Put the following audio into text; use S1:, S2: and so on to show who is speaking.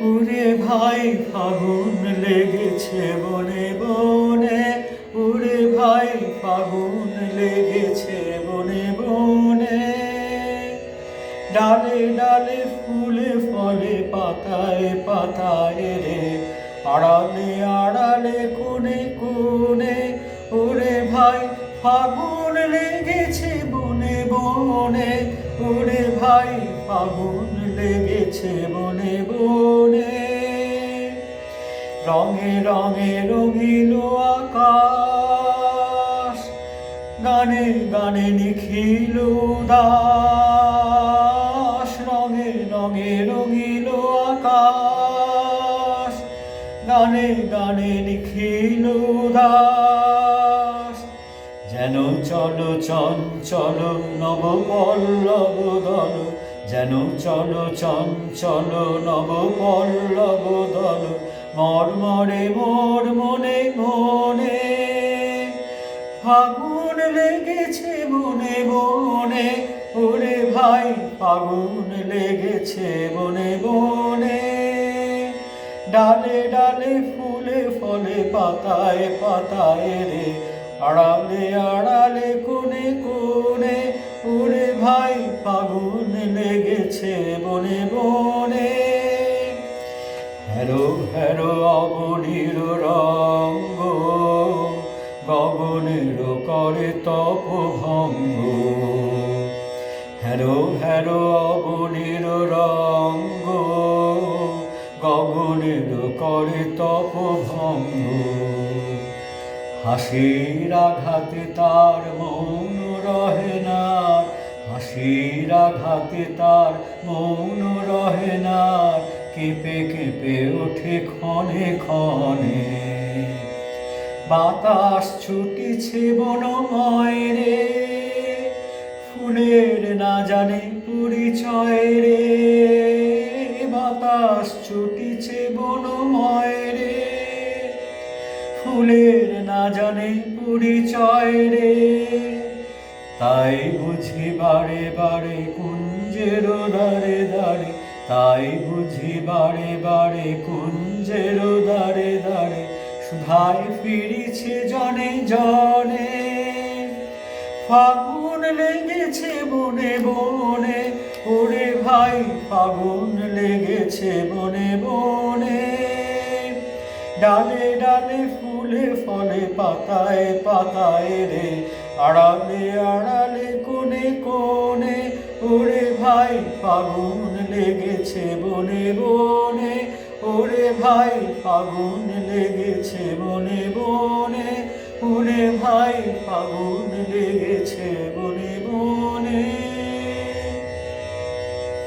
S1: ওরে ভাই ফাগুন লেগেছে বনে বনে, ওরে ভাই ফাগুন লেগেছে বনে বনে। ডালে ডালে ফুলে ফলে পাতায় পাতায় রে, আড়ালে আড়ালে কোণে কোণে। ওরে ভাই ফাগুন লেগেছে বনে বনে, ওরে ভাই ফাগুন লেগেছে বনে বনে। রঙে রঙে রঙিল আকাশ, গানে গানে নিখিল উদাস। রঙে রঙে রঙিল আকাশ, গানে গানে নিখিল উদাস। যেন চলো চঞ্চল নব পল্লব দল, যেন চলো চঞ্চল নব পল্লব দল। মর্মরে মোর মনে মনে, ফাগুন লেগেছে বনে বনে, ওরে ভাই ফাগুন লেগেছে বনে বনে। ডালে ডালে ফুলে ফলে পাতায় পাতায় রে, আড়ালে আড়ালে কোণে কোণে। ওরে ভাই ফাগুন লেগেছে বনে বনে। হেরো হেরো অবনীর রঙ্গ, গগনের করে তপভঙ্গ। হেরো হেরো অবনীর রঙ্গ, গগনের করে তপভঙ্গ। হাসির আঘাতে তার মৌন রহে না, হাসির আঘাতে তার মৌন রহে না। কেঁপে কেঁপে ওঠে ক্ষণে ক্ষণে, বাতাস ছুটিছে বনময় রে। ফুলের না জানে পরিচয় রে, বাতাস ছুটিছে বনময় রে। ফুলের না জানে পরিচয় রে, তাই বুঝি বারে বারে কুঞ্জের দ্বারে দ্বারে। তাই বুঝি বারে বারে কুঞ্জের দ্বারে দ্বারে, সুধায় ফিরিছে জনে জনে। ফাগুন লেগেছে বনে বনে, ওরে ভাই ফাগুন লেগেছে বনে বনে। ডালে ডালে ফুলে ফলে পাতায় পাতায় রে, আড়ালে আড়ালে কোণে কোণে। ওরে ভাই ফাগুন লেগেছে বনে বনে, ওরে ভাই ফাগুন লেগেছে বনে বনে, ওরে ভাই ফাগুন লেগেছে বনে।